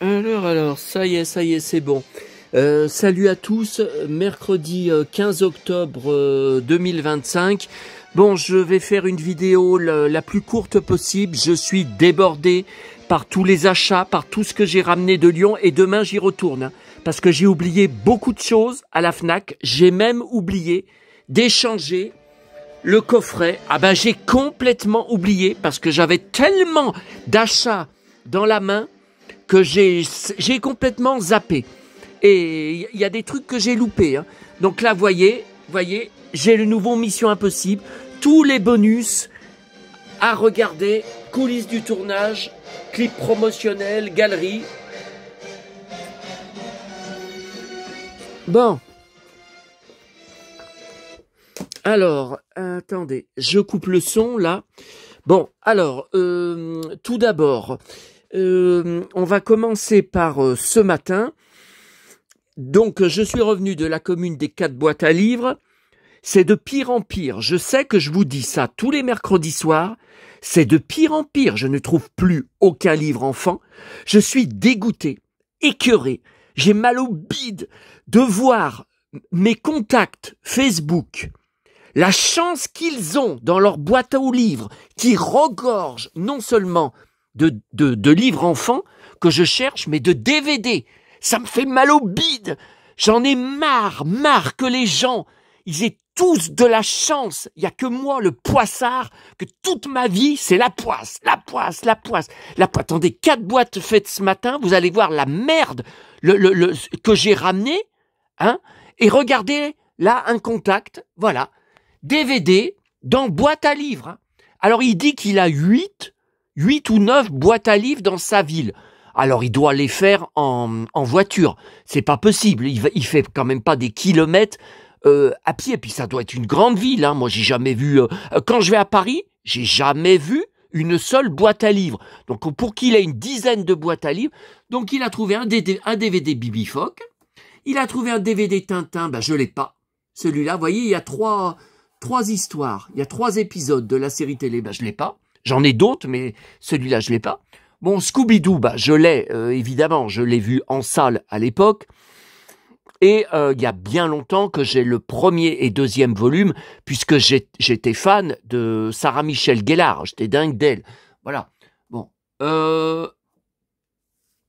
Alors, ça y est, c'est bon. Salut à tous, mercredi 15 octobre 2025. Bon, je vais faire une vidéo la plus courte possible. Je suis débordé par tous les achats, par tout ce que j'ai ramené de Lyon et demain j'y retourne. Hein, parce que j'ai oublié beaucoup de choses à la Fnac. J'ai même oublié d'échanger le coffret. Ah ben j'ai complètement oublié parce que j'avais tellement d'achats dans la main que j'ai complètement zappé. Et il y a des trucs que j'ai loupés. Hein. Donc là, voyez, j'ai le nouveau Mission Impossible. Tous les bonus à regarder. Coulisses du tournage, clip promotionnel, galerie. Bon. Alors, attendez, je coupe le son là. Bon, alors, tout d'abord, on va commencer par ce matin. Donc, je suis revenu de la commune des 4 boîtes à livres. C'est de pire en pire. Je sais que je vous dis ça tous les mercredis soirs. C'est de pire en pire. Je ne trouve plus aucun livre enfant. Je suis dégoûté, écœuré. J'ai mal au bide de voir mes contacts Facebook. La chance qu'ils ont dans leur boîte aux livres qui regorge non seulement de livres enfants que je cherche, mais de DVD. Ça me fait mal au bide. J'en ai marre que les gens, ils aient tous de la chance. Il n'y a que moi, le poissard, que toute ma vie, c'est la poisse. Attendez, 4 boîtes faites ce matin, vous allez voir la merde que j'ai ramené, hein, et regardez, là, un contact, voilà, DVD dans boîte à livres. Hein. Alors, il dit qu'il a 8 ou 9 boîtes à livres dans sa ville. Alors, il doit les faire en voiture. C'est pas possible. Il fait quand même pas des kilomètres à pied. Puis ça doit être une grande ville. Hein. Moi, j'ai jamais vu... quand je vais à Paris, j'ai jamais vu une seule boîte à livres. Donc, pour qu'il ait une dizaine de boîtes à livres, donc il a trouvé un DVD Bibi Phoque. Il a trouvé un DVD Tintin. Ben, je l'ai pas. Celui-là, vous voyez, il y a trois histoires. Il y a 3 épisodes de la série télé. Ben, je l'ai pas. J'en ai d'autres, mais celui-là, je l'ai pas. Bon, Scooby-Doo, bah, je l'ai, évidemment, je l'ai vu en salle à l'époque. Et il y a bien longtemps que j'ai le 1er et 2e volume, puisque j'étais fan de Sarah Michelle Gellar. J'étais dingue d'elle. Voilà. Bon.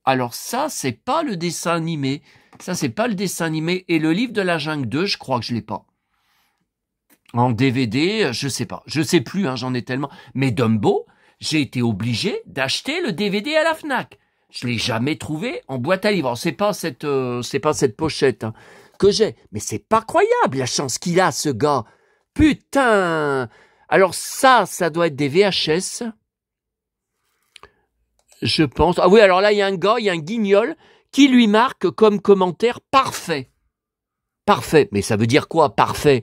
Alors ça, c'est pas le dessin animé. Ça, c'est pas le dessin animé. Et le livre de la jungle 2, je crois que je l'ai pas. En DVD, je sais pas. Je sais plus, hein, j'en ai tellement. Mais Dumbo... j'ai été obligé d'acheter le DVD à la Fnac. Je l'ai jamais trouvé en boîte à livres. C'est pas cette pochette hein, que j'ai, mais c'est pas croyable la chance qu'il a ce gars. Putain. Alors ça doit être des VHS. Je pense. Ah oui, alors là il y a un gars, il y a un guignol qui lui marque comme commentaire parfait. Parfait, mais ça veut dire quoi parfait?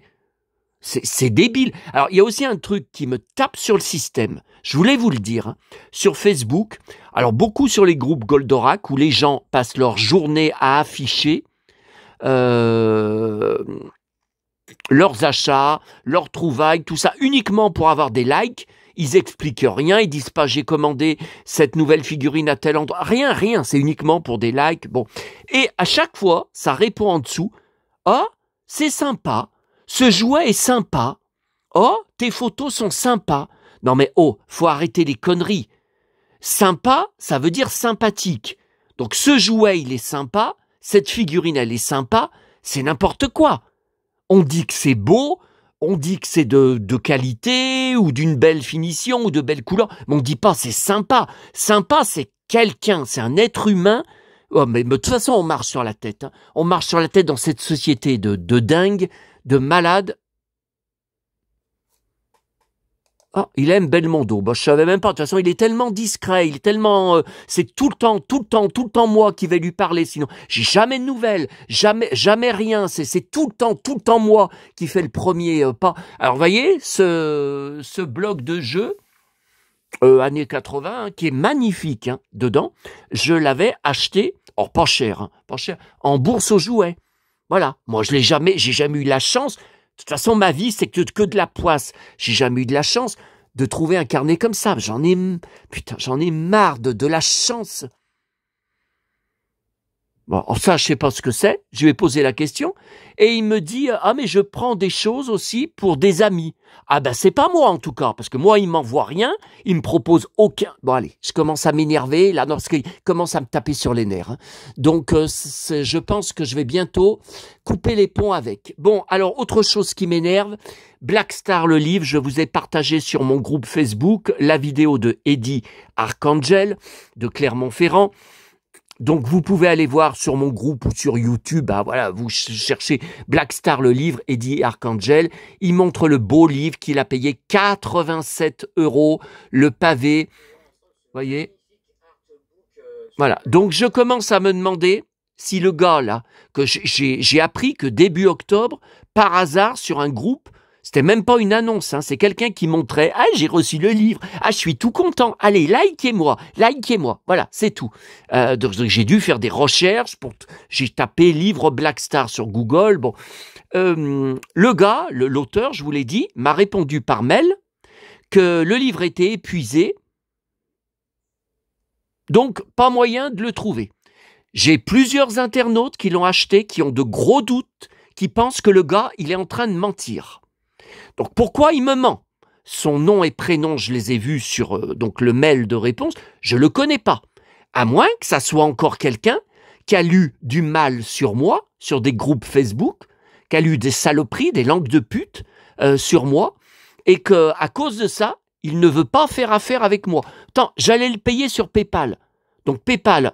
C'est débile. Alors, il y a aussi un truc qui me tape sur le système. Je voulais vous le dire. Hein, sur Facebook, alors beaucoup sur les groupes Goldorak où les gens passent leur journée à afficher leurs achats, leurs trouvailles, tout ça uniquement pour avoir des likes. Ils expliquent rien, ils disent pas j'ai commandé cette nouvelle figurine à tel endroit. Rien, c'est uniquement pour des likes. Bon. Et à chaque fois, ça répond en dessous. Ah, c'est sympa. Ce jouet est sympa. Oh, tes photos sont sympas. Non mais oh, faut arrêter les conneries. Sympa, ça veut dire sympathique. Donc ce jouet, il est sympa. Cette figurine, elle est sympa. C'est n'importe quoi. On dit que c'est beau, on dit que c'est de qualité ou d'une belle finition ou de belles couleurs. Mais on dit pas c'est sympa. Sympa, c'est quelqu'un, c'est un être humain. Oh, mais de toute façon, on marche sur la tête. Hein. On marche sur la tête dans cette société de dingue, de malade. Ah, il aime Belmondo. Bah, je savais même pas. De toute façon, il est tellement discret, il est tellement, c'est tout le temps moi qui vais lui parler. Sinon, j'ai jamais de nouvelles, jamais rien. C'est tout le temps moi qui fait le premier pas. Alors, vous voyez, ce bloc de jeu, années 80, hein, qui est magnifique, hein, dedans, je l'avais acheté, or pas cher, en bourse aux jouets. Voilà. Moi, j'ai jamais eu la chance. De toute façon, ma vie, c'est que de la poisse. J'ai jamais eu de la chance de trouver un carnet comme ça. J'en ai marre de la chance. Bon, ça, je sais pas ce que c'est. Je lui ai posé la question et il me dit ah mais je prends des choses aussi pour des amis. Ah ben c'est pas moi en tout cas parce que moi il m'envoie rien, il me propose aucun. Bon allez, je commence à m'énerver là parce qu'il commence à me taper sur les nerfs. Hein. Donc je pense que je vais bientôt couper les ponts avec. Bon alors autre chose qui m'énerve, Black Star le livre, je vous ai partagé sur mon groupe Facebook la vidéo de Eddie Arcangel de Clermont-Ferrand. Donc vous pouvez aller voir sur mon groupe ou sur YouTube, bah voilà, vous cherchez Black Star le livre, Eddie Arcangel, il montre le beau livre qu'il a payé 87 €, le pavé, voyez. Voilà, donc je commence à me demander si le gars là, que j'ai appris que début octobre, par hasard sur un groupe, c'était même pas une annonce, hein, c'est quelqu'un qui montrait « Ah, j'ai reçu le livre, ah, je suis tout content, allez, likez-moi, voilà, c'est tout. » Donc j'ai dû faire des recherches, j'ai tapé « livre Black Star » sur Google, bon. Le gars, l'auteur, je vous l'ai dit, m'a répondu par mail que le livre était épuisé, donc pas moyen de le trouver. J'ai plusieurs internautes qui l'ont acheté, qui ont de gros doutes, qui pensent que le gars, il est en train de mentir. Donc pourquoi il me ment? Son nom et prénom, je les ai vus sur donc le mail de réponse, je le connais pas. À moins que ça soit encore quelqu'un qui a lu du mal sur moi, sur des groupes Facebook, qui a lu des saloperies, des langues de pute sur moi, et que à cause de ça, il ne veut pas faire affaire avec moi. Attends, j'allais le payer sur PayPal. Donc PayPal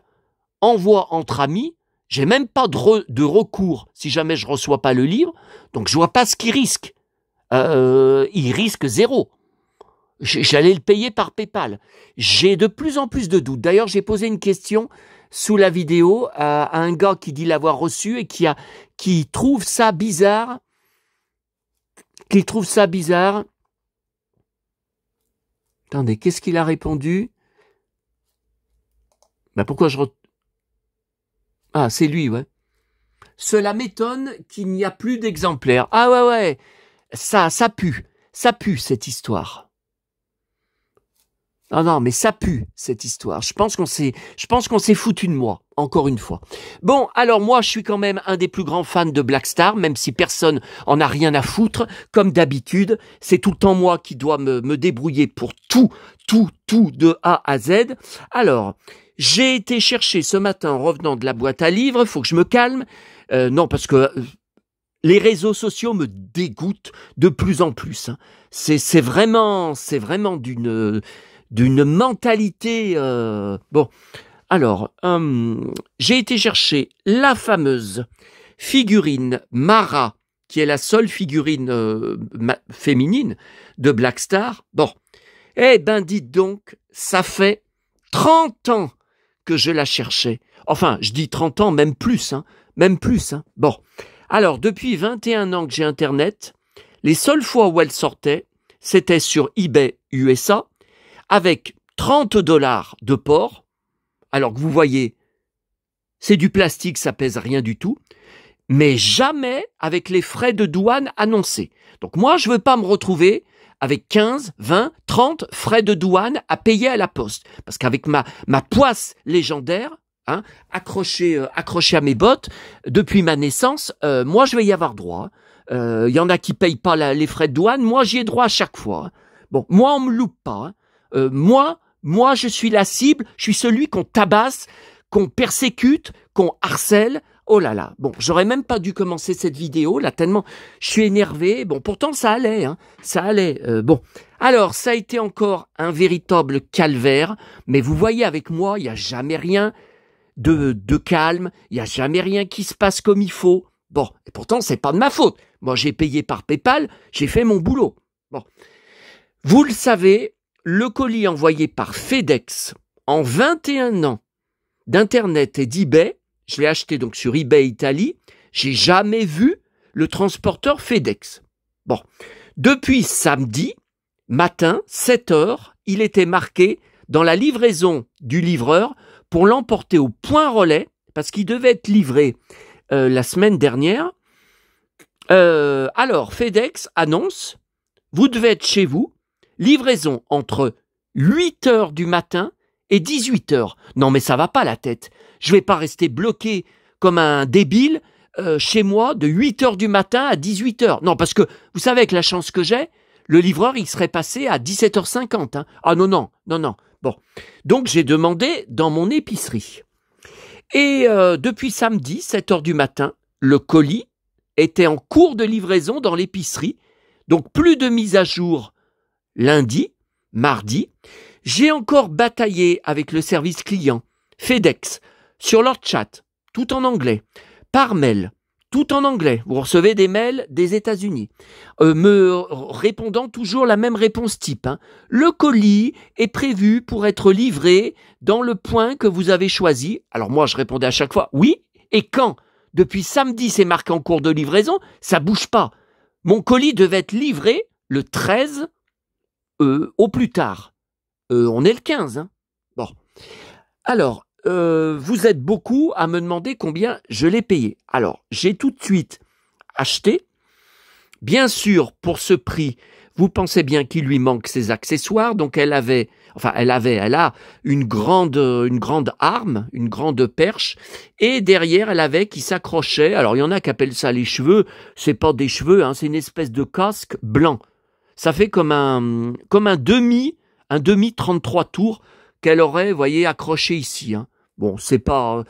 envoie entre amis, j'ai même pas de recours si jamais je reçois pas le livre, donc je vois pas ce qu'il risque. Il risque 0. J'allais le payer par PayPal. J'ai de plus en plus de doutes. D'ailleurs, j'ai posé une question sous la vidéo à un gars qui dit l'avoir reçu et qui trouve ça bizarre. Attendez, qu'est-ce qu'il a répondu? Ben pourquoi Ah, c'est lui, ouais. Cela m'étonne qu'il n'y a plus d'exemplaires. Ah ouais. Ça pue cette histoire. Non, mais ça pue cette histoire. Je pense qu'on s'est foutu de moi, encore une fois. Bon, alors moi, je suis quand même un des plus grands fans de Black Star, même si personne en a rien à foutre. Comme d'habitude, c'est tout le temps moi qui dois me débrouiller pour tout de A à Z. Alors, j'ai été chercher ce matin en revenant de la boîte à livres. Faut que je me calme. Non, parce que les réseaux sociaux me dégoûtent de plus en plus. Hein. C'est vraiment d'une mentalité. Bon, alors j'ai été chercher la fameuse figurine Mara, qui est la seule figurine féminine de Black Star. Bon, eh ben dites donc, ça fait 30 ans que je la cherchais. Enfin, je dis 30 ans, même plus. Bon. Alors, depuis 21 ans que j'ai Internet, les seules fois où elle sortait, c'était sur eBay USA, avec 30 $ de port. Alors que vous voyez, c'est du plastique, ça pèse rien du tout, mais jamais avec les frais de douane annoncés. Donc moi, je veux pas me retrouver avec 15, 20, 30 frais de douane à payer à la poste. Parce qu'avec ma poisse légendaire, hein, accroché à mes bottes depuis ma naissance, moi je vais y avoir droit. Y en a qui payent pas les frais de douane, moi j'y ai droit à chaque fois. Bon, moi on me loupe pas. Hein. Moi je suis la cible, je suis celui qu'on tabasse, qu'on persécute, qu'on harcèle. Oh là là, bon, j'aurais même pas dû commencer cette vidéo là tellement je suis énervé. Bon, pourtant ça allait, hein, ça allait. Bon, alors ça a été encore un véritable calvaire, mais vous voyez avec moi, il y a jamais rien de calme, il n'y a jamais rien qui se passe comme il faut. Bon, et pourtant, c'est pas de ma faute. Moi, j'ai payé par PayPal, j'ai fait mon boulot. Bon. Vous le savez, le colis envoyé par FedEx en 21 ans d'Internet et d'eBay, je l'ai acheté donc sur eBay Italie, j'ai jamais vu le transporteur FedEx. Bon. Depuis samedi matin, 7 h, il était marqué dans la livraison du livreur pour l'emporter au point relais, parce qu'il devait être livré la semaine dernière. Alors, FedEx annonce, vous devez être chez vous, livraison entre 8 h du matin et 18 h. Non, mais ça va pas la tête. Je vais pas rester bloqué comme un débile chez moi de 8 heures du matin à 18 heures. Non, parce que vous savez, avec la chance que j'ai, le livreur, il serait passé à 17h50. Hein. Ah non, non, non, non. Bon. Donc, j'ai demandé dans mon épicerie. Et depuis samedi, 7 heures du matin, le colis était en cours de livraison dans l'épicerie. Donc, plus de mise à jour lundi, mardi. J'ai encore bataillé avec le service client, FedEx, sur leur chat, tout en anglais, par mail, tout en anglais. Vous recevez des mails des États-Unis, me répondant toujours la même réponse type. Hein. Le colis est prévu pour être livré dans le point que vous avez choisi. Alors moi, je répondais à chaque fois, oui, et quand? Depuis samedi, c'est marqué en cours de livraison, ça bouge pas. Mon colis devait être livré le 13 au plus tard. On est le 15. Hein. Bon. Alors, vous êtes beaucoup à me demander combien je l'ai payé. Alors, j'ai tout de suite acheté. Bien sûr, pour ce prix, vous pensez bien qu'il lui manque ses accessoires. Donc, elle a une grande arme, une grande perche. Et derrière, elle avait qui s'accrochait. Alors, il y en a qui appellent ça les cheveux. C'est pas des cheveux, hein, c'est une espèce de casque blanc. Ça fait comme un demi 33 tours qu'elle aurait, vous voyez, accroché ici. Hein. Bon, c'est pas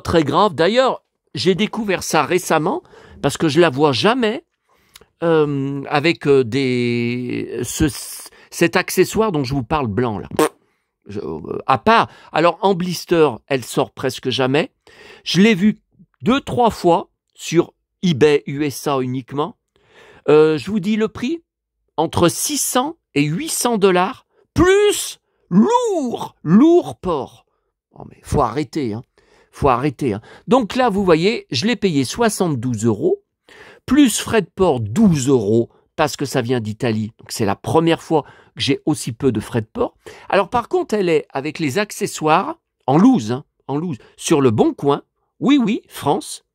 très grave. D'ailleurs, j'ai découvert ça récemment parce que je la vois jamais avec cet accessoire dont je vous parle blanc là. À part, alors en blister, elle sort presque jamais. Je l'ai vue 2-3 fois sur eBay USA uniquement. Je vous dis le prix, entre 600 et 800 $, plus lourd port. Oh mais faut arrêter, hein. Faut arrêter. Hein. Donc là, vous voyez, je l'ai payé 72 €, plus frais de port 12 €, parce que ça vient d'Italie. Donc c'est la première fois que j'ai aussi peu de frais de port. Alors par contre, elle est avec les accessoires en loose, hein, sur le Bon Coin. Oui, France.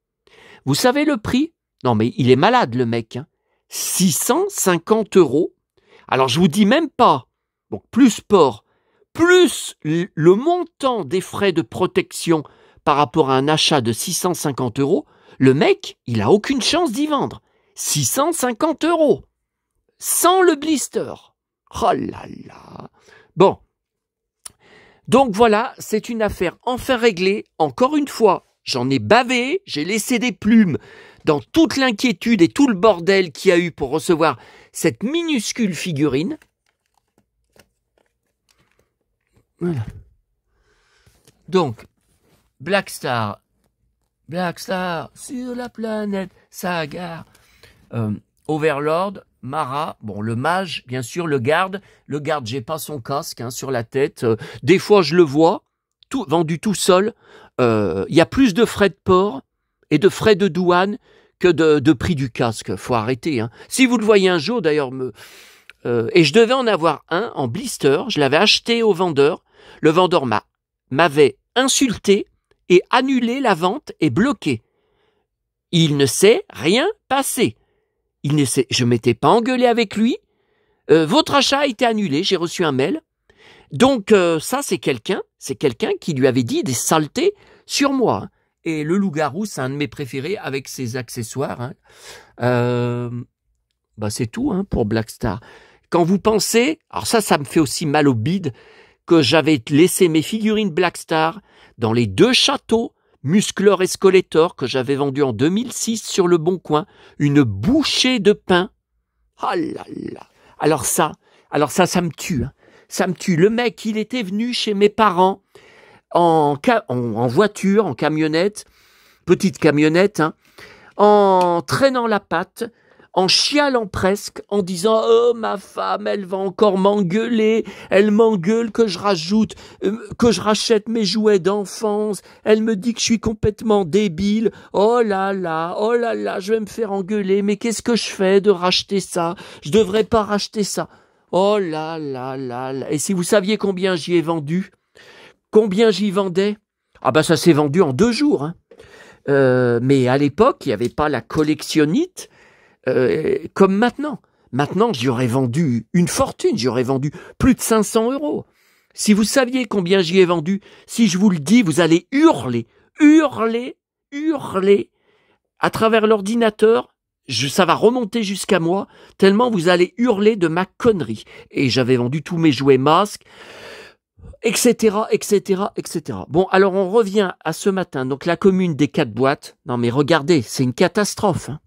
Vous savez le prix? Non mais il est malade le mec, hein. 650 €. Alors je vous dis même pas, donc plus port, plus le montant des frais de protection par rapport à un achat de 650 €, le mec, il a aucune chance d'y vendre. 650 €, sans le blister. Oh là là. Bon. Donc voilà, c'est une affaire enfin réglée. Encore une fois, j'en ai bavé, j'ai laissé des plumes dans toute l'inquiétude et tout le bordel qu'il y a eu pour recevoir cette minuscule figurine. Voilà. Donc, Black Star sur la planète Sagar, Overlord, Mara, bon le mage, bien sûr, le garde, j'ai pas son casque hein, sur la tête, des fois je le vois, vendu tout seul, il y a plus de frais de port et de frais de douane que de prix du casque, faut arrêter. Hein. Si vous le voyez un jour, d'ailleurs, et je devais en avoir un en blister, je l'avais acheté au vendeur, le vendeur m'avait insulté et annulé la vente et bloqué. Il ne s'est rien passé. Je m'étais pas engueulé avec lui. Votre achat a été annulé, j'ai reçu un mail. Donc ça, c'est quelqu'un qui lui avait dit des saletés sur moi. Et le loup-garou, c'est un de mes préférés avec ses accessoires. Hein. C'est tout hein, pour Black Star. Quand vous pensez, alors ça me fait aussi mal au bide, que j'avais laissé mes figurines Black Star dans les 2 châteaux, Musclor et Skeletor, que j'avais vendu en 2006 sur le Bon Coin, une bouchée de pain. Ah là là. Alors ça me tue. Hein. Ça me tue. Le mec, il était venu chez mes parents en voiture, en camionnette, petite camionnette, hein, en traînant la patte, en chialant presque, en disant « Oh, ma femme, elle va encore m'engueuler, elle m'engueule que je rachète mes jouets d'enfance, elle me dit que je suis complètement débile, oh là là, je vais me faire engueuler, mais qu'est-ce que je fais de racheter ça? Je devrais pas racheter ça. Oh là là là là. Et si vous saviez combien j'y ai vendu? Combien j'y vendais? Ah bah ça s'est vendu en 2 jours. Hein. Mais à l'époque, il n'y avait pas la collectionnite, comme maintenant. Maintenant, j'y aurais vendu une fortune, j'y aurais vendu plus de 500 €. Si vous saviez combien j'y ai vendu, si je vous le dis, vous allez hurler hurler à travers l'ordinateur. Ça va remonter jusqu'à moi, tellement vous allez hurler de ma connerie. Et j'avais vendu tous mes jouets masques, etc., etc., etc. Bon, alors on revient à ce matin. Donc la commune des 4 boîtes. Non mais regardez, c'est une catastrophe. Hein.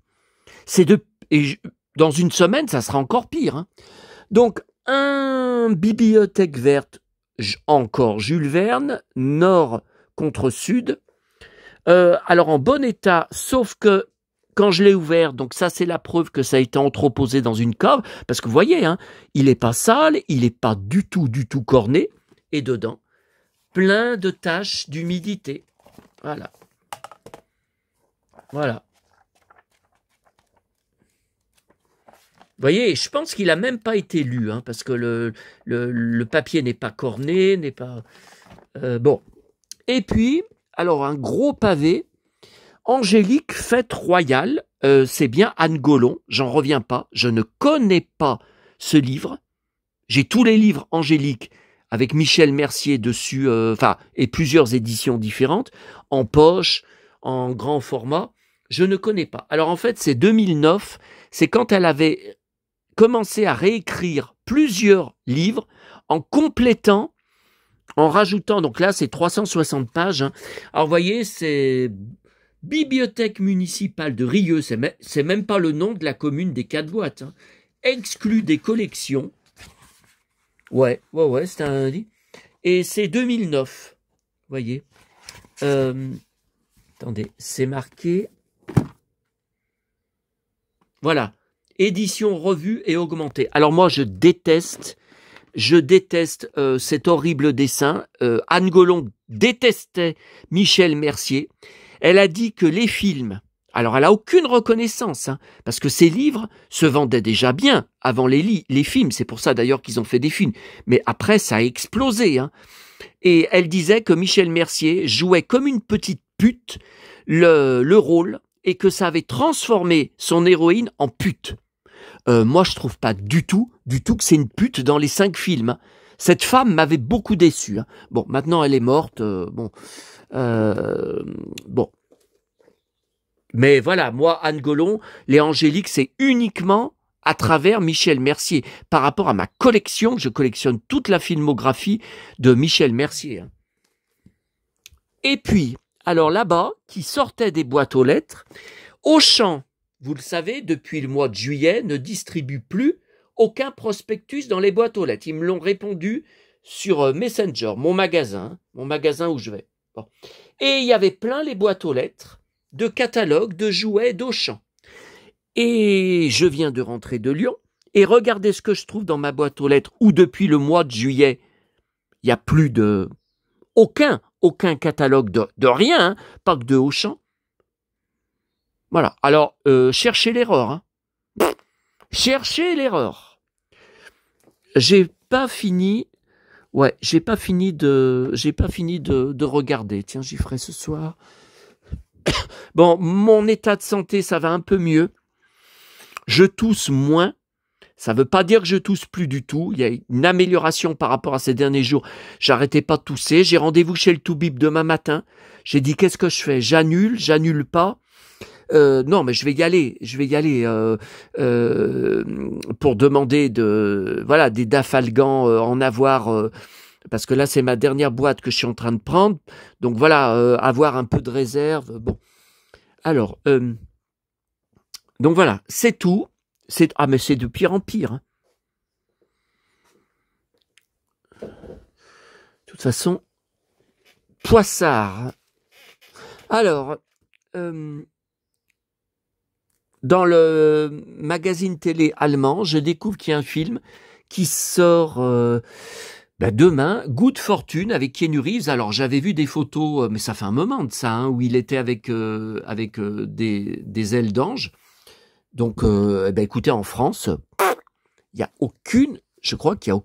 Dans une semaine, ça sera encore pire. Hein. Donc, un bibliothèque verte, encore Jules Verne, nord contre sud. Alors en bon état, sauf que quand je l'ai ouvert, donc ça c'est la preuve que ça a été entreposé dans une cave, parce que vous voyez, hein, il n'est pas sale, il n'est pas du tout corné, et dedans, plein de taches d'humidité. Voilà. Voilà. Vous voyez, je pense qu'il n'a même pas été lu, hein, parce que le papier n'est pas corné, n'est pas... bon. Et puis, alors un gros pavé, Angélique, fête royale, c'est bien Anne Golon, j'en reviens pas, je ne connais pas ce livre. J'ai tous les livres Angélique avec Michel Mercier dessus, et plusieurs éditions différentes, en poche, en grand format, je ne connais pas. Alors en fait, c'est 2009, c'est quand elle avait commencé à réécrire plusieurs livres en complétant, en rajoutant, donc là c'est 360 pages, hein. Alors vous voyez, c'est Bibliothèque municipale de Rieux, c'est même pas le nom de la commune des 4 boîtes, hein. Exclu des collections. Ouais, c'est un... Et c'est 2009, vous voyez. Attendez, c'est marqué... Voilà, édition revue et augmentée. Alors moi, je déteste cet horrible dessin. Anne Golon détestait Michel Mercier. Elle a dit que les films, alors elle n'a aucune reconnaissance, hein, parce que ces livres se vendaient déjà bien avant les films, c'est pour ça d'ailleurs qu'ils ont fait des films, mais après ça a explosé. Hein. Et elle disait que Michel Mercier jouait comme une petite pute le rôle, et que ça avait transformé son héroïne en pute. Moi je trouve pas du tout que c'est une pute dans les 5 films. Hein. Cette femme m'avait beaucoup déçu. Hein. Bon, maintenant elle est morte, bon... bon. Mais voilà, moi, Anne Golon, les Angéliques, c'est uniquement à travers Michel Mercier, par rapport à ma collection, je collectionne toute la filmographie de Michel Mercier. Et puis, alors là-bas, qui sortait des boîtes aux lettres, Auchan, vous le savez, depuis le mois de juillet, ne distribue plus aucun prospectus dans les boîtes aux lettres. Ils me l'ont répondu sur Messenger, mon magasin où je vais. Bon. Et il y avait plein les boîtes aux lettres de catalogues, de jouets, d'Auchan. Et je viens de rentrer de Lyon, et regardez ce que je trouve dans ma boîte aux lettres, où depuis le mois de juillet, il n'y a plus de... aucun catalogue de rien, hein, pas que de Auchan. Voilà, alors, cherchez l'erreur. Hein. Cherchez l'erreur. J'ai pas fini de regarder. Tiens, j'y ferai ce soir. Bon, mon état de santé, ça va un peu mieux. Je tousse moins. Ça ne veut pas dire que je tousse plus du tout. Il y a une amélioration par rapport à ces derniers jours. J'arrêtais pas de tousser. J'ai rendez-vous chez le Toubib demain matin. J'ai dit, qu'est-ce que je fais? J'annule pas. Non, mais je vais y aller pour demander des Dafalgan, en avoir, parce que là c'est ma dernière boîte que je suis en train de prendre, donc voilà, avoir un peu de réserve. Bon, alors, donc voilà, c'est tout. Mais c'est de pire en pire. Hein. De toute façon, Poissard. Alors. Dans le magazine télé allemand, je découvre qu'il y a un film qui sort demain, Good Fortune, avec Keanu Reeves. Alors j'avais vu des photos, mais ça fait un moment de ça, hein, où il était avec des ailes d'ange. Donc, écoutez, en France, il y a je crois qu'il y a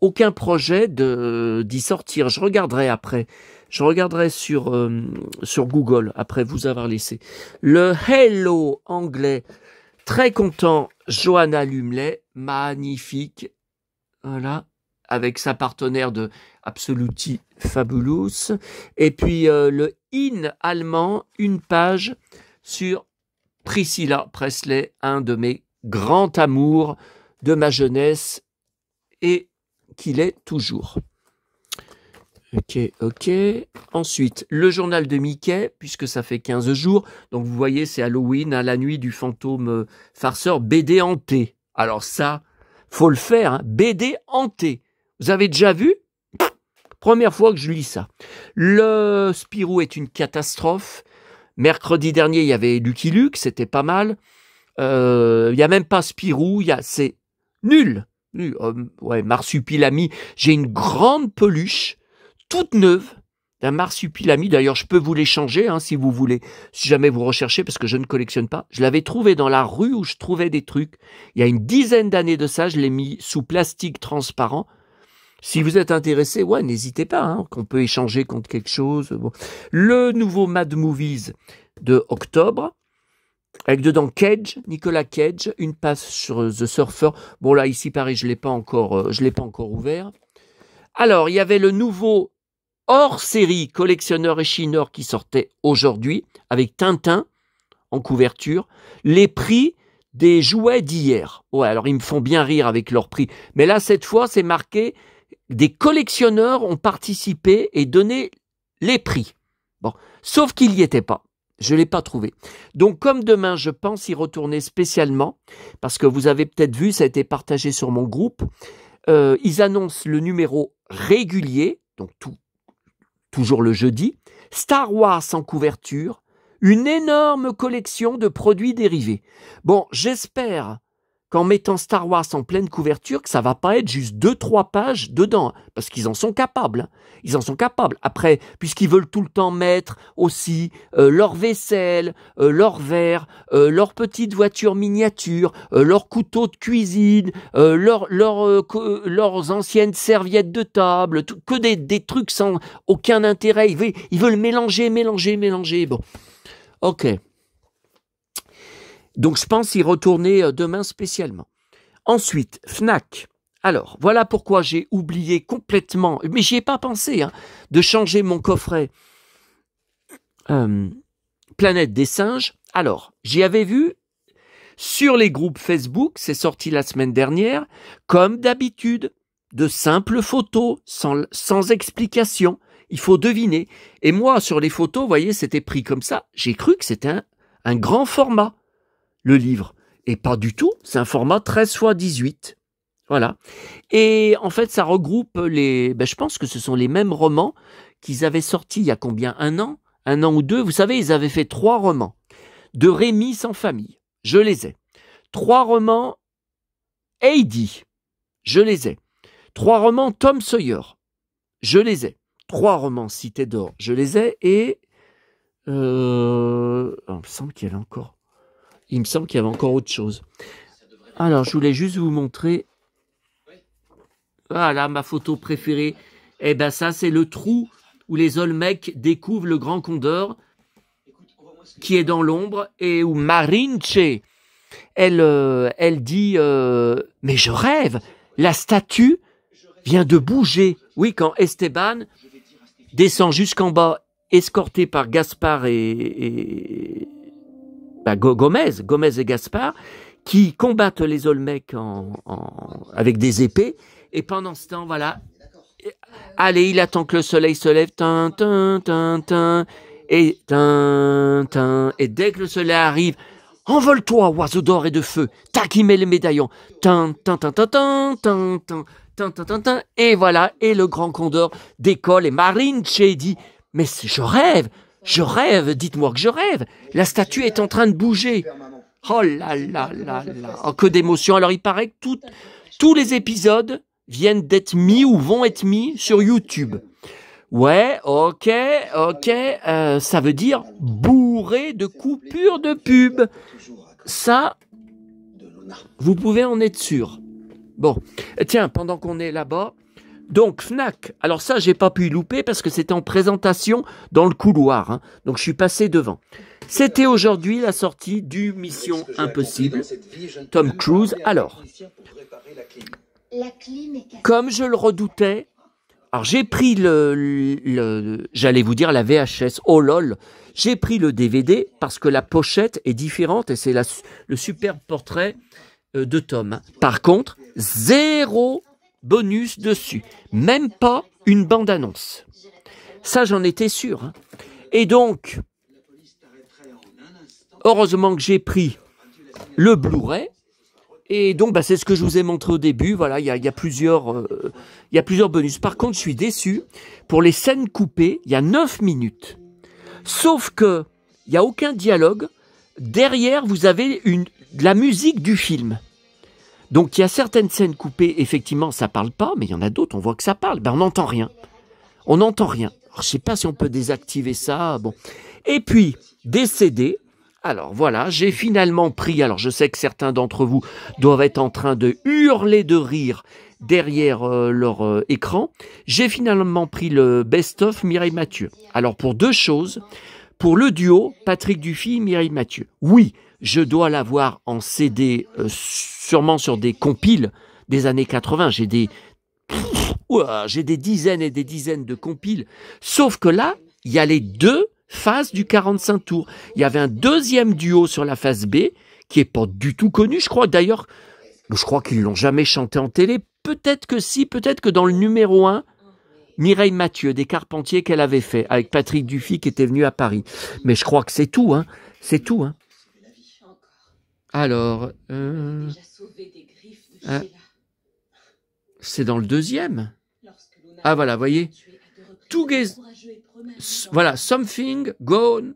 aucun projet d'y sortir. Je regarderai après. Je regarderai sur Google, après vous avoir laissé. Le Hello anglais, très content, Johanna Lumley, magnifique. Voilà, avec sa partenaire de Absolutely Fabulous. Et puis le In allemand, une page sur Priscilla Presley, un de mes grands amours de ma jeunesse et qu'il est toujours. Ok. Ensuite, le journal de Mickey, puisque ça fait 15 jours. Donc, vous voyez, c'est Halloween, hein, la nuit du fantôme farceur, BD hanté. Alors ça, faut le faire, hein, BD hanté. Vous avez déjà vu? Première fois que je lis ça. Le Spirou est une catastrophe. Mercredi dernier, il y avait Lucky Luke, c'était pas mal. Il n'y a même pas Spirou, c'est nul. Ouais, Marsupilami, j'ai une grande peluche toute neuve d'un Marsupilami. D'ailleurs, je peux vous l'échanger hein, si vous voulez, si jamais vous recherchez, parce que je ne collectionne pas. Je l'avais trouvé dans la rue où je trouvais des trucs. Il y a une dizaine d'années de ça, je l'ai mis sous plastique transparent. Si vous êtes intéressé, ouais, n'hésitez pas, hein, qu'on peut échanger contre quelque chose. Bon. Le nouveau Mad Movies de octobre, avec dedans Cage, Nicolas Cage, une passe sur The Surfer. Bon là, ici, pareil, je l'ai pas encore ouvert. Alors, il y avait le nouveau hors-série Collectionneur et Chineur qui sortait aujourd'hui, avec Tintin en couverture. Les prix des jouets d'hier. Ouais, alors ils me font bien rire avec leurs prix. Mais là, cette fois, c'est marqué, des collectionneurs ont participé et donné les prix. Bon, sauf qu'il n'y était pas. Je ne l'ai pas trouvé. Donc, comme demain, je pense y retourner spécialement, parce que vous avez peut-être vu, ça a été partagé sur mon groupe. Ils annoncent le numéro régulier, donc toujours le jeudi, Star Wars en couverture, une énorme collection de produits dérivés. Bon, j'espère qu'en mettant Star Wars en pleine couverture, que ça va pas être juste 2-3 pages dedans, parce qu'ils en sont capables. Hein. Ils en sont capables. Après, puisqu'ils veulent tout le temps mettre aussi leur vaisselle, leur verre, leur petite voiture miniature, leur couteau de cuisine, leurs anciennes serviettes de table, que des trucs sans aucun intérêt. Ils veulent mélanger. Bon, ok. Donc, je pense y retourner demain spécialement. Ensuite, Fnac. Alors, voilà pourquoi j'ai oublié complètement, mais j'y ai pas pensé, hein, de changer mon coffret Planète des singes. Alors, j'y avais vu sur les groupes Facebook, c'est sorti la semaine dernière, comme d'habitude, de simples photos, sans explication. Il faut deviner. Et moi, sur les photos, vous voyez, c'était pris comme ça. J'ai cru que c'était un grand format. Le livre. Et pas du tout, c'est un format 13 x 18. Voilà. Et en fait, ça regroupe je pense que ce sont les mêmes romans qu'ils avaient sortis il y a combien? Un an ou deux? Vous savez, ils avaient fait 3 romans. De Rémi sans famille. Je les ai. 3 romans Heidi. Je les ai. 3 romans Tom Sawyer. Je les ai. 3 romans Cité d'or. Je les ai. Et il me semble qu'il y avait encore... Il me semble qu'il y avait encore autre chose. Alors, je voulais juste vous montrer. Voilà, ma photo préférée. Eh ben, ça, c'est le trou où les Olmecs découvrent le grand condor qui est dans l'ombre et où Marinche, elle dit mais je rêve, la statue vient de bouger. Oui, quand Esteban descend jusqu'en bas, escorté par Gaspard et Gomez et Gaspard, qui combattent les Olmecs avec des épées, et pendant ce temps, voilà, allez, il attend que le soleil se lève, et dès que le soleil arrive, envole-toi, oiseau d'or et de feu, tac, il met les médaillons, et voilà, et le grand condor décolle, et Marinche dit, mais je rêve, dites-moi que je rêve. La statue est en train de bouger. Oh là là là là. Oh, que d'émotion. Alors, il paraît que tous les épisodes viennent d'être mis ou vont être mis sur YouTube. Ouais, ok. Ça veut dire bourré de coupures de pub. Ça, vous pouvez en être sûr. Bon, tiens, pendant qu'on est là-bas... Donc, Fnac, alors ça, j'ai pas pu y louper parce que c'était en présentation dans le couloir. Hein. Donc, je suis passé devant. C'était aujourd'hui la sortie du Mission Impossible, Tom Cruise. Alors, La clim est cassée. Comme je le redoutais, alors j'ai pris j'allais vous dire la VHS, oh lol, j'ai pris le DVD parce que la pochette est différente et c'est le superbe portrait de Tom. Par contre, zéro bonus dessus, même pas une bande-annonce. Ça, j'en étais sûr. Hein. Et donc, heureusement que j'ai pris le Blu-ray. Et donc, bah, c'est ce que je vous ai montré au début. Voilà, il y a plusieurs bonus. Par contre, je suis déçu. Pour les scènes coupées, il y a 9 minutes. Sauf que il n'y a aucun dialogue. Derrière, vous avez de la musique du film. Donc, il y a certaines scènes coupées. Effectivement, ça parle pas, mais il y en a d'autres. On voit que ça parle. Ben, on n'entend rien. On n'entend rien. Alors, je sais pas si on peut désactiver ça. Bon. Et puis, des CD. Alors voilà, j'ai finalement pris, alors je sais que certains d'entre vous doivent être en train de hurler de rire derrière leur écran, j'ai finalement pris le best-of Mireille Mathieu. Alors pour deux choses, pour le duo Patrick Dufy, Mireille Mathieu, oui, je dois l'avoir en CD, sûrement sur des compiles des années 80, j'ai des dizaines et des dizaines de compiles, sauf que là, il y a les deux phase du 45 tours. Il y avait un deuxième duo sur la phase B qui est pas du tout connu, je crois. D'ailleurs, je crois qu'ils l'ont jamais chanté en télé. Peut-être que si, peut-être que dans le numéro 1, Mireille Mathieu, des Carpentiers qu'elle avait fait, avec Patrick Dufy qui était venu à Paris. Mais je crois que c'est tout, hein. C'est tout, hein. Alors, c'est dans le deuxième. Ah voilà, voyez. Voilà, something going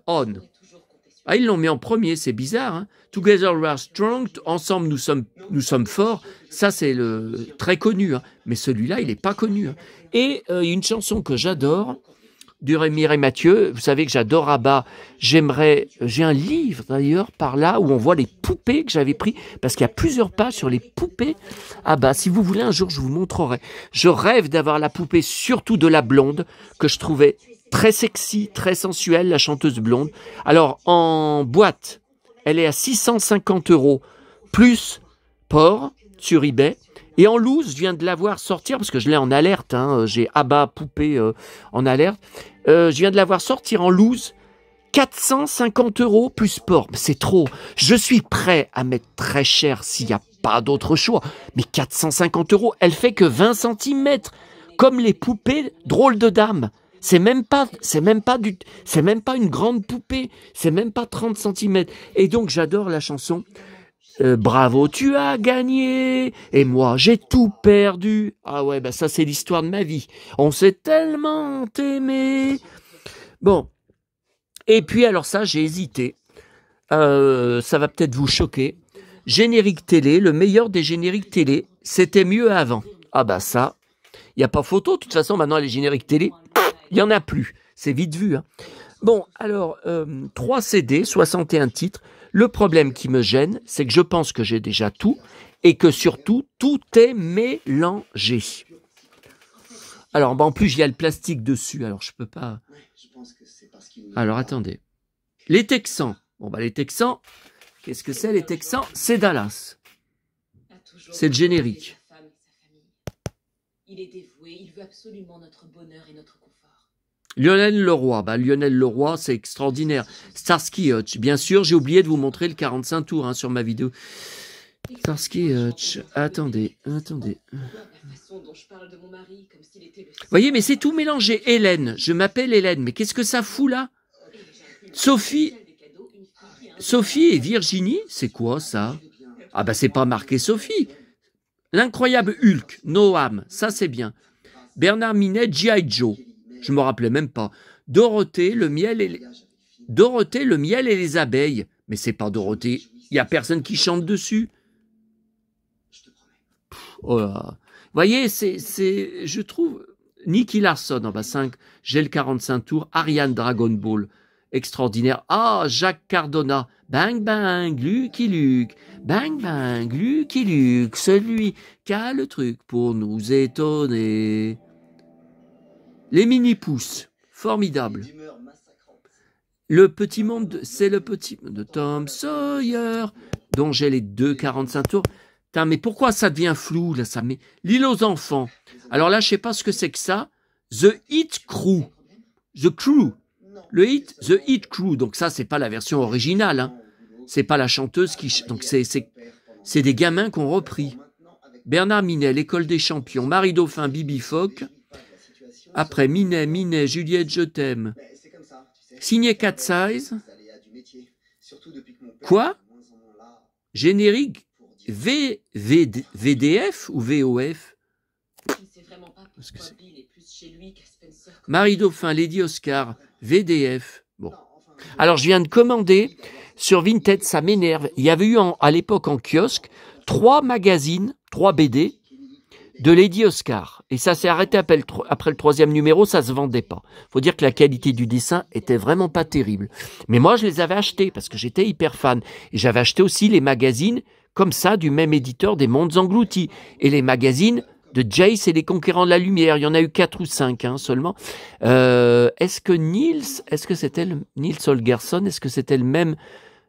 on. Ah, ils l'ont mis en premier, c'est bizarre. Hein. Together we are strong, ensemble nous sommes forts. Ça, c'est le très connu. Hein. Mais celui-là, il n'est pas connu. Hein. Et une chanson que j'adore, du Mireille Mathieu. Vous savez que j'adore Abba. J'ai un livre d'ailleurs par là où on voit les poupées que j'avais pris parce qu'il y a plusieurs pages sur les poupées Abba. Si vous voulez, un jour, je vous montrerai. Je rêve d'avoir la poupée, surtout de la blonde, que je trouvais très sexy, très sensuelle, la chanteuse blonde. Alors, en boîte, elle est à 650 € plus port sur eBay. Et en loose, je viens de la voir sortir, parce que je l'ai en alerte, hein, j'ai Abba poupée en alerte. Je viens de la voir sortir en loose, 450 € plus port. C'est trop. Je suis prêt à mettre très cher s'il n'y a pas d'autre choix. Mais 450 €, elle fait que 20 cm, comme les poupées drôles de dames. C'est même pas une grande poupée, c'est même pas 30 cm. Et donc j'adore la chanson. Bravo, tu as gagné, et moi j'ai tout perdu. Ah ouais, bah ça c'est l'histoire de ma vie. On s'est tellement aimé. Bon, et puis alors ça j'ai hésité. Ça va peut-être vous choquer. Générique télé, le meilleur des génériques télé, c'était mieux avant. Ah bah ça, il n'y a pas photo. De toute façon, maintenant les génériques télé, il n'y en a plus. C'est vite vu. Hein. Bon, alors, 3 CD, 61 titres. Le problème qui me gêne, c'est que je pense que j'ai déjà tout et que surtout, tout est mélangé. Alors, bah, en plus, il y a le plastique dessus, alors je peux pas... Alors, attendez. Les Texans. Bon, bah, les Texans, qu'est-ce que c'est, les Texans? C'est Dallas. C'est le générique. Il est dévoué, il veut absolument notre bonheur et notre confort. Lionel Leroy, Lionel Leroy, c'est extraordinaire. Starsky Hutch, bien sûr, j'ai oublié de vous montrer le 45 tours hein, sur ma vidéo. Starsky Hutch, attendez. Vous voyez, mais c'est tout mélangé. Hélène, je m'appelle Hélène, mais qu'est-ce que ça fout là? Sophie et Virginie, c'est quoi ça? Ah bah c'est pas marqué Sophie. L'incroyable Hulk, Noam, ça c'est bien. Bernard Minet, G.I. Joe. Je me rappelais même pas. Dorothée, le miel et les abeilles. Mais c'est pas Dorothée. Il y a personne qui chante dessus. Oh là. Vous voyez, je trouve, Nicky Larson, en bas 5, j'ai le 45 tours, Ariane Dragon Ball, extraordinaire. Ah, Jacques Cardona, bang bang, Lucky Luke, bang bang, Lucky Luke, celui qui a le truc pour nous étonner. Les mini-pousses, formidable. Le petit monde, c'est le petit monde de Tom Sawyer, dont j'ai les deux 45 tours. Putain, mais pourquoi ça devient flou, là, ça met... L'île aux enfants. Alors là, je sais pas ce que c'est que ça. The Hit Crew. The Crew. Le Hit, The Hit Crew. Donc ça, c'est pas la version originale, hein. C'est pas la chanteuse qui... Donc c'est des gamins qui ont repris. Bernard Minet, l'École des champions. Marie Dauphin, Bibi Phoque. Après, Minet, Juliette, je t'aime. Signé Cat Size. Quoi? Générique VDF ou VOF? Marie Dauphin, Lady Oscar, VDF. Bon. Alors, je viens de commander sur Vinted, ça m'énerve. Il y avait eu à l'époque en kiosque 3 magazines, 3 BD de Lady Oscar. Et ça s'est arrêté après le 3e numéro, ça se vendait pas. Faut dire que la qualité du dessin était vraiment pas terrible. Mais moi, je les avais achetés parce que j'étais hyper fan. Et j'avais acheté aussi les magazines comme ça du même éditeur des Mondes Engloutis. Et les magazines de Jace et les Conquérants de la Lumière. Il y en a eu 4 ou 5 seulement. Est-ce que c'était Niels Holgersson? Est-ce que c'était le même?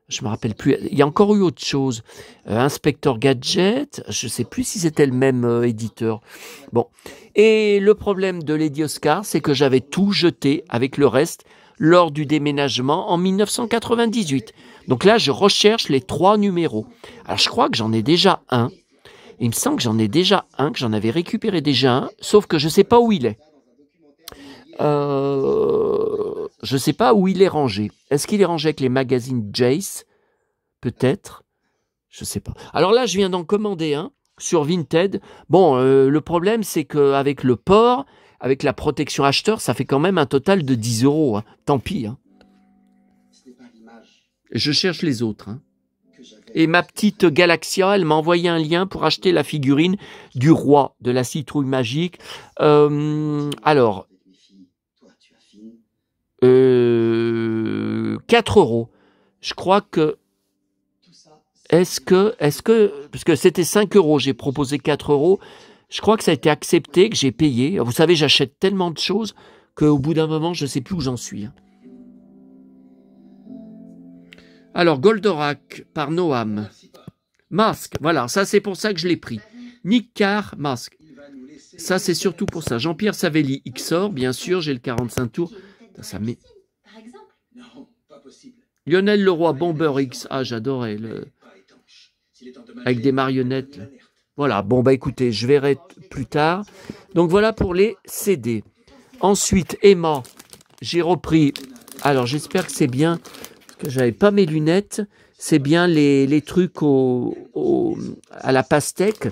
Je me rappelle plus. Il y a encore eu autre chose. Inspector Gadget. Je sais plus si c'était le même éditeur. Bon. Et le problème de Lady Oscar, c'est que j'avais tout jeté avec le reste lors du déménagement en 1998. Donc là, je recherche les 3 numéros. Alors, je crois que j'en ai déjà un. Il me semble que j'en ai déjà un, que j'en avais récupéré déjà un, sauf que je ne sais pas où il est. Je ne sais pas où il est rangé. Est-ce qu'il est rangé avec les magazines Jace? Peut-être. Je ne sais pas. Alors là, je viens d'en commander un sur Vinted. Bon, le problème, c'est qu'avec le port, avec la protection acheteur, ça fait quand même un total de 10 €. Hein. Tant pis. Hein. Je cherche les autres. Hein. Et ma petite Galaxia, elle m'a envoyé un lien pour acheter la figurine du roi de la citrouille magique. Alors, 4 €. Je crois que... Est-ce que... Parce que c'était 5 €, j'ai proposé 4 €. Je crois que ça a été accepté, que j'ai payé. Vous savez, j'achète tellement de choses qu'au bout d'un moment, je ne sais plus où j'en suis. Alors, Goldorak par Noam. Masque, voilà, ça c'est pour ça que je l'ai pris. Nick Carr, masque. Ça c'est surtout pour ça. Jean-Pierre Savelli, XOR, bien sûr, j'ai le 45 tours. Ça met... Lionel Leroy, Bomber X. Ah, j'adorais. Avec des marionnettes. Là. Voilà, bon bah écoutez, je verrai plus tard. Donc voilà pour les CD. Ensuite, Emma, j'ai repris. Alors j'espère que c'est bien, parce que j'avais pas mes lunettes. C'est bien les trucs à la pastèque.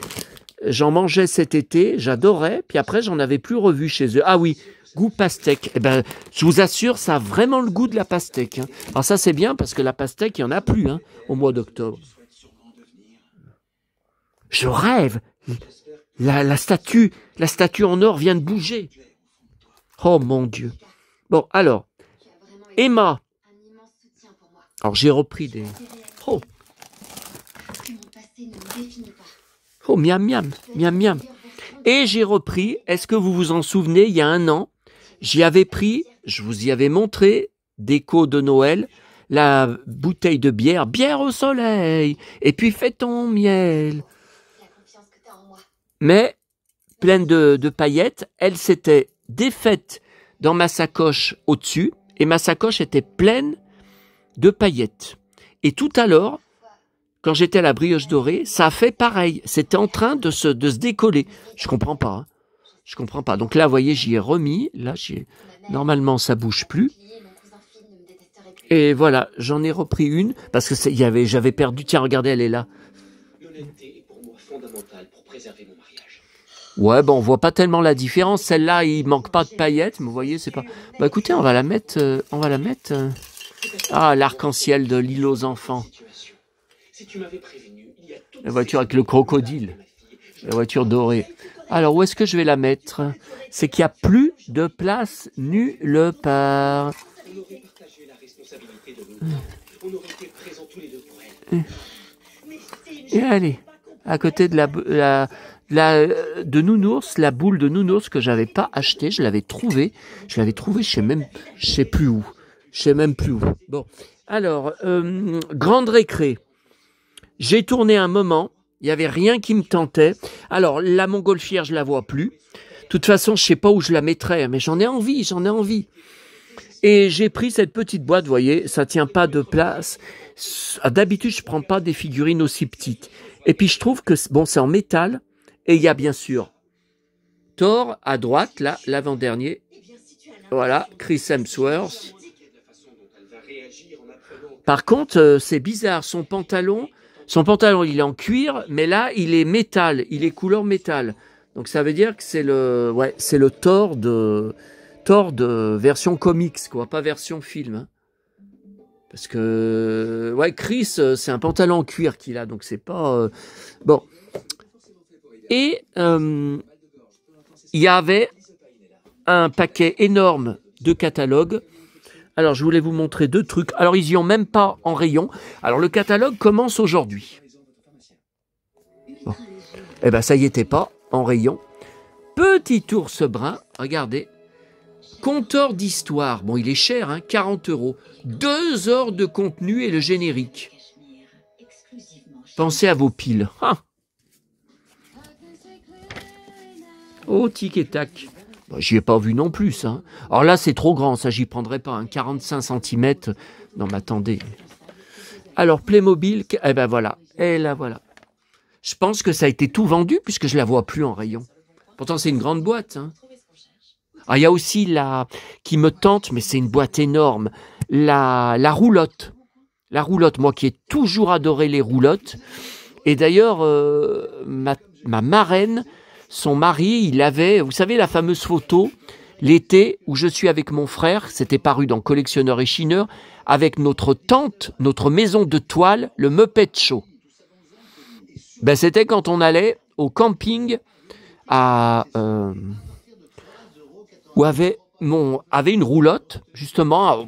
J'en mangeais cet été, j'adorais. Puis après, j'en avais plus revu chez eux. Ah oui, goût pastèque. Eh ben, je vous assure, ça a vraiment le goût de la pastèque. Hein. Alors ça, c'est bien parce que la pastèque, il n'y en a plus au mois d'octobre. Je rêve. La statue en or vient de bouger. Oh mon Dieu. Bon, alors, Emma. Alors, j'ai repris des... Oh. Oh, miam, miam, miam, miam. Et j'ai repris, est-ce que vous vous en souvenez, il y a 1 an, j'y avais pris, je vous y avais montré, déco de Noël, la bouteille de bière, bière au soleil, et puis fais ton miel. Mais, pleine de paillettes, elle s'était défaite dans ma sacoche au-dessus, et ma sacoche était pleine de paillettes. Et tout à l'heure, quand j'étais à la brioche dorée, ça a fait pareil. C'était en train de se décoller. Je comprends pas. Hein. Je comprends pas. Donc là, vous voyez, j'y ai remis. Là, normalement, ça bouge plus. Et voilà, j'en ai repris une parce que j'avais perdu. Tiens, regardez, elle est là. L'honnêteté est pour moi fondamentale pour préserver mon mariage. Ouais, bon, on voit pas tellement la différence. Celle-là, il manque pas de paillettes, mais vous voyez, c'est pas. Bah, écoutez, on va la mettre. Ah, l'arc-en-ciel de l'île aux enfants. La voiture avec le crocodile. La voiture dorée. Alors, où est-ce que je vais la mettre? C'est qu'il n'y a plus de place nulle part. Et allez, à côté de de nounours, la boule de nounours que j'avais pas achetée, je l'avais trouvée, je sais plus où. Je sais même plus où. Bon, alors, grande récré. J'ai tourné un moment Il n'y avait rien qui me tentait. Alors, la montgolfière, je la vois plus. De toute façon, je sais pas où je la mettrais, mais j'en ai envie, j'en ai envie. Et j'ai pris cette petite boîte, vous voyez, ça tient pas de place. D'habitude, je prends pas des figurines aussi petites. Et puis, je trouve que, bon, c'est en métal. Et il y a bien sûr Thor à droite, là, l'avant-dernier. Voilà, Chris Hemsworth. Par contre, c'est bizarre, son pantalon, il est en cuir, mais là, il est métal, il est couleur métal. Donc ça veut dire que c'est le Thor de version comics, quoi, pas version film. Hein. Parce que, ouais, Chris, c'est un pantalon en cuir qu'il a, donc c'est pas... bon. Et il y avait un paquet énorme de catalogues. Alors, je voulais vous montrer 2 trucs. Alors, ils y ont même pas en rayon. Alors, le catalogue commence aujourd'hui. Bon. Eh ben, ça y était pas en rayon. Petit ours brun, regardez. Conteur d'histoire. Bon, il est cher, hein, 40 €. 2 heures de contenu et le générique. Pensez à vos piles. Ah. Oh, tic et tac. Bon, j'y ai pas vu non plus. Hein. Alors là, c'est trop grand, ça, j'y prendrais pas. Hein. 45 cm. Non, mais attendez. Alors, Playmobil, eh ben voilà. Et là, voilà. Je pense que ça a été tout vendu puisque je la vois plus en rayon. Pourtant, c'est une grande boîte. Hein. Ah, il y a aussi la qui me tente, mais c'est une boîte énorme. La roulotte. La roulotte, moi qui ai toujours adoré les roulottes. Et d'ailleurs, ma marraine, son mari, il avait, vous savez, la fameuse photo, l'été où je suis avec mon frère, c'était paru dans Collectionneur et Chineur, avec notre tente, notre maison de toile, le Muppet Show. Ben, c'était quand on allait au camping où avait une roulotte, justement,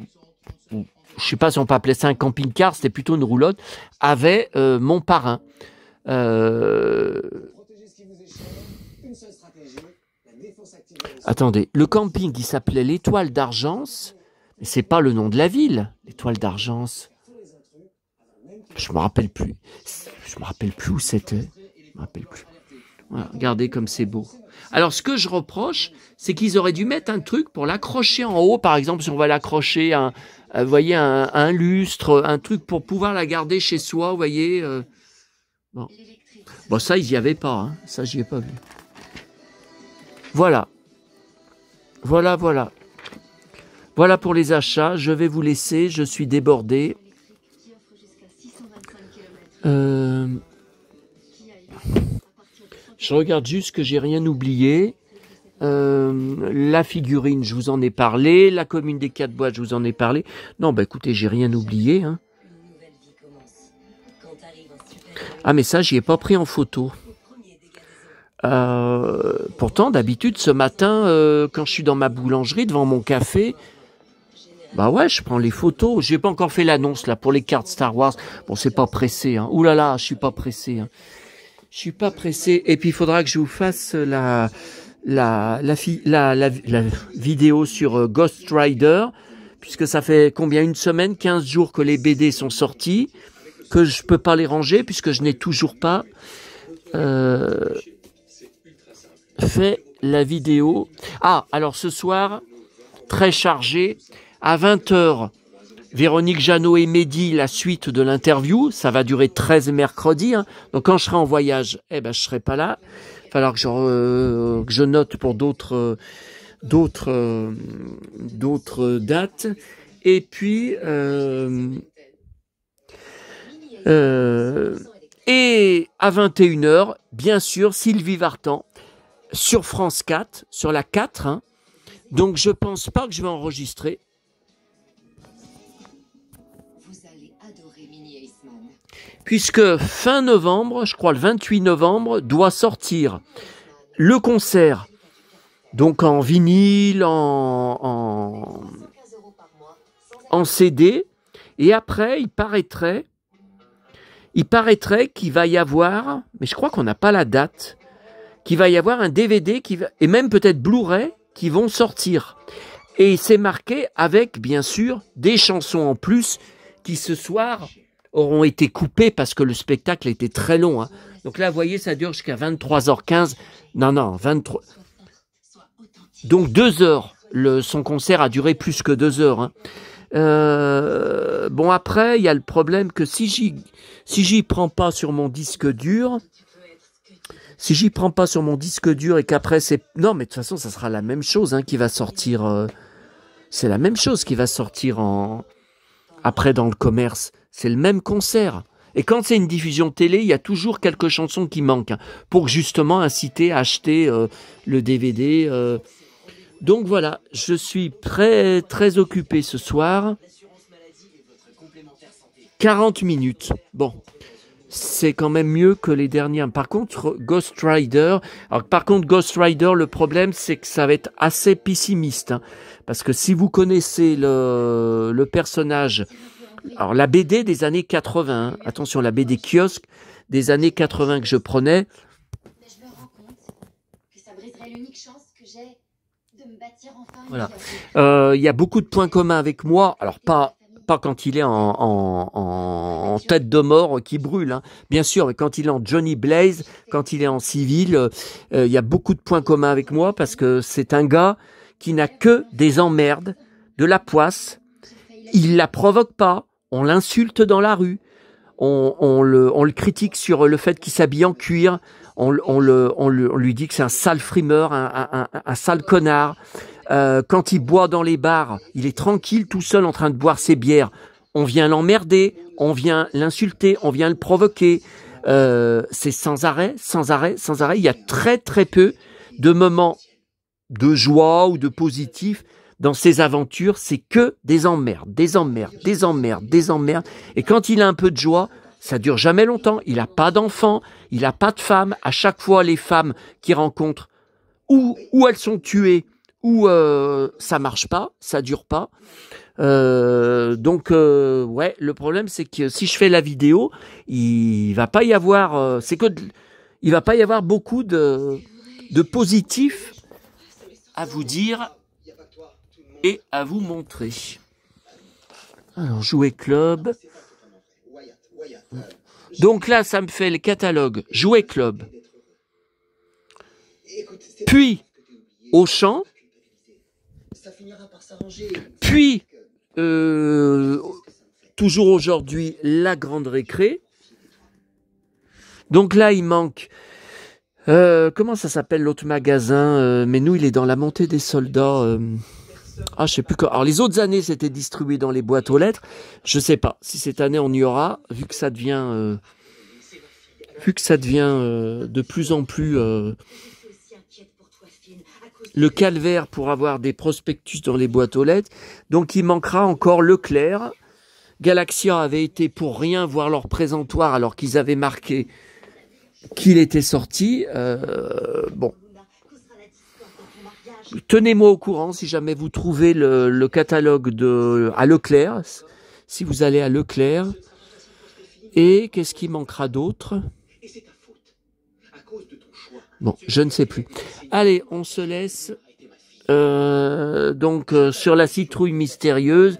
je ne sais pas si on peut appeler ça un camping-car, c'était plutôt une roulotte, avait mon parrain. Attendez, le camping qui s'appelait l'Étoile d'Argence, mais c'est pas le nom de la ville, l'Étoile d'Argence. Je me rappelle plus. Je me rappelle plus où c'était. Je me rappelle plus. Voilà, regardez comme c'est beau. Alors, ce que je reproche, c'est qu'ils auraient dû mettre un truc pour l'accrocher en haut. Par exemple, si on va l'accrocher, vous voyez, un lustre, un truc pour pouvoir la garder chez soi, vous voyez. Bon. Bon, ça, ils n'y avaient pas. Hein. Ça, j'y ai pas vu. Voilà. Voilà, voilà. Voilà pour les achats. Je vais vous laisser. Je suis débordé. Je regarde juste que j'ai rien oublié. La figurine, je vous en ai parlé. La commune des 4 boîtes, je vous en ai parlé. Non, bah écoutez, j'ai rien oublié. Hein. Ah, mais ça, j'y ai pas pris en photo. Pourtant, d'habitude, ce matin, quand je suis dans ma boulangerie, devant mon café, bah ouais, je prends les photos. J'ai pas encore fait l'annonce là pour les cartes Star Wars. Bon, c'est pas pressé. Hein. Ouh là là, je suis pas pressé. Hein. Je suis pas pressé. Et puis, il faudra que je vous fasse la vidéo sur Ghost Rider, puisque ça fait combien, une semaine, 15 jours que les BD sont sortis, que je peux pas les ranger, puisque je n'ai toujours pas fait la vidéo. Ah, alors ce soir, très chargé, à 20h, Véronique Jeannot et Mehdi, la suite de l'interview, ça va durer 13 mercredis, hein. Donc quand je serai en voyage, eh ben je serai pas là. Il va falloir que je note pour d'autres dates. Et puis et à 21h, bien sûr, Sylvie Vartan sur France 4, sur la 4. Hein. Donc je pense pas que je vais enregistrer. Puisque fin novembre, je crois le 28 novembre, doit sortir le concert. Donc en vinyle, en CD. Et après, il paraîtrait qu'il va y avoir, mais je crois qu'on n'a pas la date, qu'il va y avoir un DVD et même peut-être Blu-ray qui vont sortir. Et c'est marqué avec, bien sûr, des chansons en plus qui ce soir auront été coupées parce que le spectacle était très long. Hein. Donc là, vous voyez, ça dure jusqu'à 23h15. Non, 23. Donc 2 heures. Son concert a duré plus que 2 heures. Hein. Bon, après, il y a le problème que si j'y prends pas sur mon disque dur, et qu'après c'est... Non, mais de toute façon, ça sera la même chose qui va sortir... C'est la même chose qui va sortir après dans le commerce. C'est le même concert. Et quand c'est une diffusion télé, il y a toujours quelques chansons qui manquent pour justement inciter à acheter le DVD. Donc voilà, je suis très occupé ce soir. 40 minutes. Bon, c'est quand même mieux que les dernières. Par contre, Ghost Rider, le problème, c'est que ça va être assez pessimiste. Parce que si vous connaissez le personnage, alors la BD des années 80, attention, la BD kiosque des années 80 que je prenais. Mais je me rends compte que ça briserait l'unique chance que j'ai de me bâtir enfin. Voilà. Il y a beaucoup de points communs avec moi. Alors pas quand il est en tête de mort qui brûle, bien sûr, mais quand il est en Johnny Blaze, quand il est en civil, il y a beaucoup de points communs avec moi parce que c'est un gars qui n'a que des emmerdes, de la poisse. Il la provoque pas, on l'insulte dans la rue, on le critique sur le fait qu'il s'habille en cuir, on lui dit que c'est un sale frimeur, un sale connard. Quand il boit dans les bars, il est tranquille tout seul en train de boire ses bières. On vient l'emmerder, on vient l'insulter, on vient le provoquer. C'est sans arrêt. Il y a très peu de moments de joie ou de positif dans ses aventures. C'est que des emmerdes. Et quand il a un peu de joie, ça dure jamais longtemps. Il n'a pas d'enfants, il n'a pas de femme. À chaque fois, les femmes qu'il rencontre, ou elles sont tuées, ou ça marche pas, ça dure pas. Donc le problème c'est que si je fais la vidéo, il va pas y avoir il va pas y avoir beaucoup de positifs à vous dire et à vous montrer. Alors Jouet Club. Donc là ça me fait le catalogue Jouet Club. Puis Auchan. Puis, toujours aujourd'hui, la Grande Récré. Donc là, il manque... comment ça s'appelle l'autre magasin mais nous, il est dans la montée des soldats. Je sais plus quoi. Alors, les autres années, c'était distribué dans les boîtes aux lettres. Je sais pas si cette année, on y aura, vu que ça devient de plus en plus... le calvaire pour avoir des prospectus dans les boîtes aux lettres. Donc, il manquera encore Leclerc. Galaxia avait été pour rien voir leur présentoir alors qu'ils avaient marqué qu'il était sorti. Bon. Tenez-moi au courant si jamais vous trouvez le catalogue à Leclerc. Si vous allez à Leclerc. Et qu'est-ce qui manquera d'autre ? Bon, je ne sais plus. Allez, on se laisse. Donc, sur la citrouille mystérieuse,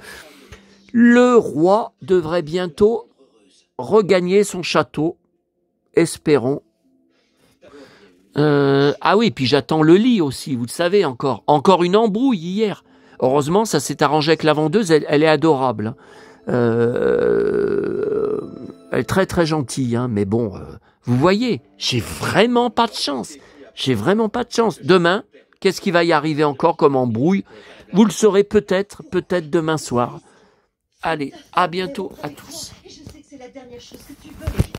le roi devrait bientôt regagner son château. Espérons. Oui, puis j'attends le lit aussi, vous le savez encore. Encore une embrouille hier. Heureusement, ça s'est arrangé avec la vendeuse, elle est adorable. Elle est très gentille, mais bon... vous voyez, j'ai vraiment pas de chance. Demain, qu'est-ce qui va y arriver encore comme embrouille ? Vous le saurez peut-être demain soir. Allez, à bientôt à tous.